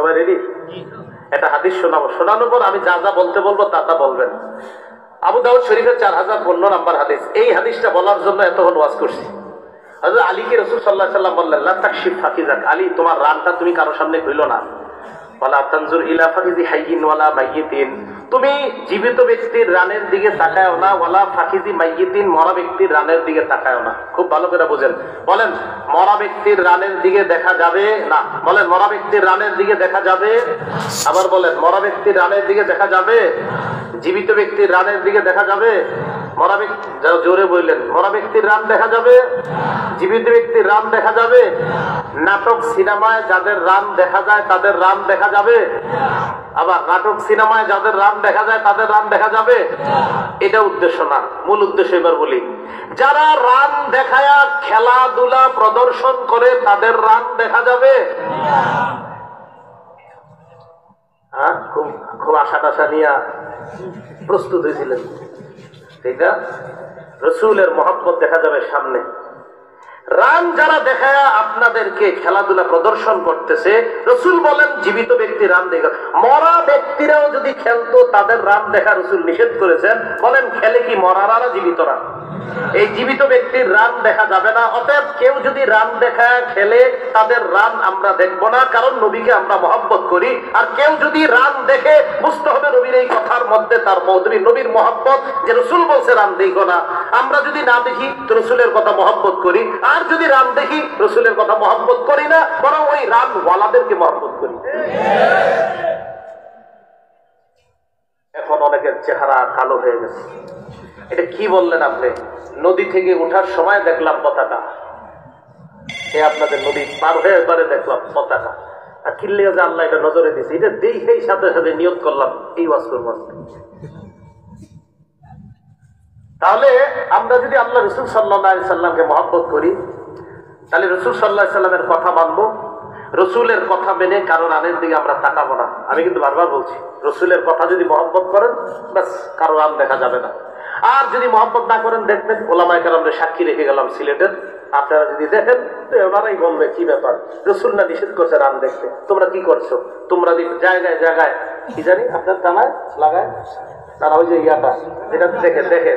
সবাই রেডি? একটা হাদিস শোনাবো, শোনানোর পর আমি যা যা বলতে বলবো তা তা বলবেন। আবু দাউদ শরীফের 4015 নম্বর হাদিস। এই হাদিসটা বলার জন্য এতক্ষণ ওয়াজ করছি। হযরত আলীকে রাসূল সাল্লাল্লাহু আলাইহি ওয়াসাল্লাম বললেন, লা তাকশিফ ফাকিজাক, আলী তোমার রানটা তুমি কারো সামনে খুইলো না। ওয়ালা তানজুর ইলা ফাকিজি হাইয়িন ওয়ালা মাইয়িতিন, তুমি জীবিত ব্যক্তির রানের দিকে তাকায়ও না, ওয়ালা ফাকিজি মাইয়িতিন, মরা ব্যক্তির রানের দিকে তাকায়ও না। খুব ভালো করে বুঝেন। বলেন মরা ব্যক্তির রানের দিকে দেখা যাবে না। বলেন মরা ব্যক্তির রানের দিকে দেখা যাবে। আবার বলেন মরা ব্যক্তির রানের দিকে দেখা যাবে। জীবিত ব্যক্তির রানের দিকে দেখা যাবে। মরা ব্যক্তি, জোরে বললেন, মরা ব্যক্তির রান দেখা যাবে, জীবিত ব্যক্তির রান দেখা যাবে। নাটক সিনেমায় যাদের রান দেখা যায় তাদের রান দেখা যাবে। আবার নাটক সিনেমায় যাদের রান দেখা যায় তাদের রান দেখা যাবে। এটা উদ্দেশ্য না, মূল উদ্দেশ্য এবার বলি। যারা রান দেখায়া খেলাধুলা প্রদর্শন করে তাদের রান দেখা যাবে। খুব আশা টাশা নিয়ে প্রস্তুত হয়েছিলেন, ঠিক না? রসুলের মহব্বত দেখা যাবে সামনে। রান যারা দেখায় আপনাদেরকে খেলাধুলা প্রদর্শন করতেছে, রসুল বলেন জীবিত ব্যক্তি রান দেখা। মরা ব্যক্তিরাও যদি খেলতো তাদের রান দেখা রসুল নিষেধ করেছেন। বলেন খেলে কি মরারা না জীবিতরা? এই জীবিত ব্যক্তির রান দেখা যাবে না। অতএব কেউ যদি রান দেখায় খেলে তাদের রান আমরা দেখবো না, কারণ নবীকে আমরা মহব্বত করি। আর কেউ যদি রান দেখে বুঝতে হবে নবীর এই কথার মধ্যে তার নবীর মহব্বত, যে রসুল বলছে রান দেখো না। আমরা যদি না দেখি তো রসুলের কথা মহব্বত করি, আর যদি রান দেখি রসুলের কথা মহব্বত করি না, বরং ওই রান ওয়ালাদেরকে মহব্বত করি। এখন অনেকের চেহারা কালো হয়ে গেছে। এটা কি বললেন আপনি? নদী থেকে ওঠার সময় দেখলাম পতাকা, আপনাদের নদী পার হয়ে এবারে দেখলাম পতাকা। আর কিনলে যে আল্লাহ এটা নজরে দিয়েছে, এটা দেখেই সাথে সাথে নিয়ত করলাম এই ওয়াজ করব। তাহলে আমরা যদি আল্লাহ রসুল সাল্লাল্লাহু আলাইহি সাল্লামকে মহব্বত করি, তাহলে রসুল সাল্লাল্লাহু আলাইহি সাল্লামের কথা মানবো। রসুলের কথা মেনে কারো রানের দিকে আমরা তাকাবো না। আমি কিন্তু বারবার বলছি, রসুলের কথা যদি মহব্বত করেন ব্যাস কারো রান দেখা যাবে না। আর যদি মহব্বত না করেন, দেখবেন ওলামায়ে কেরামদের সাক্ষী রেখে গেলাম সিলেটের, আপনারা যদি দেখেন ওনারাই বলবে কি ব্যাপার, রসুল না নিষেধ করছে রান দেখতে, তোমরা কি করছো? তোমরা জায়গায় জায়গায় কি জানি আপনার টানায় লাগায় তারা ওই যে ইয়াটা যেটা দেখে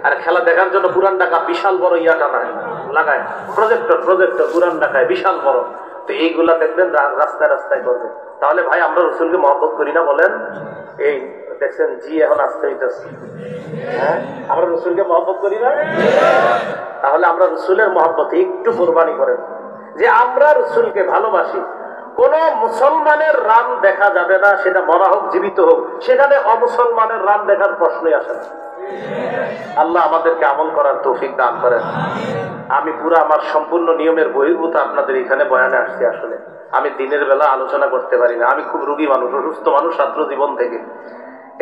আর খেলা দেখার জন্য পুরান ঢাকা বিশাল বড় ইয়াটা নাই লাগায়, প্রজেক্টর পুরান ঢাকায় বিশাল বড়। তো এইগুলা দেখবেন রাস্তায় রাস্তায় করবে। তাহলে ভাই আমরা রসুলকে মহব্বত করি না? বলেন। এই দেখছেন জি এখন আসতে হইতেছে, হ্যাঁ আমরা রসুলকে মহব্বত করি না? তাহলে আমরা রসুলের মহব্বতে একটু কোরবানি করেন যে আমরা রসুলকে ভালোবাসি। কোন মুসলমানের রান দেখা যাবে না, সেটা মরা হোক জীবিত হোক, সেখানে অমুসলমানের রান দেখার প্রশ্নই আসে না। আল্লাহ আমাদেরকে আমল করার তৌফিক দান করেন। আমি পুরো আমার সম্পূর্ণ নিয়মের বহির্ভূত আপনাদের এখানে বয়ানে আসছি। আসলে আমি দিনের বেলা আলোচনা করতে পারি না, আমি খুব রোগী মানুষ, অসুস্থ মানুষ ছাত্র জীবন থেকে।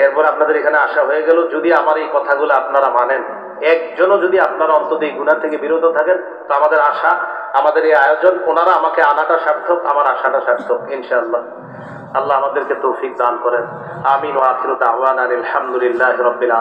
এরপর আপনাদের এখানে আসা হয়ে গেল। যদি আমার এই কথাগুলো আপনারা মানেন, একজনও যদি আপনারা অন্তত এই গুনাহ থেকে বিরত থাকেন, তো আমাদের আশা, আমাদের এই আয়োজন, ওনারা আমাকে আনাটা সার্থক, আমার আশাটা সার্থক ইনশাআল্লাহ। আল্লাহ আমাদেরকে তৌফিক দান করেন। আমিন ওয়া আখিরু দাওয়ানা আলহামদুলিল্লাহি রাব্বিল আলামিন।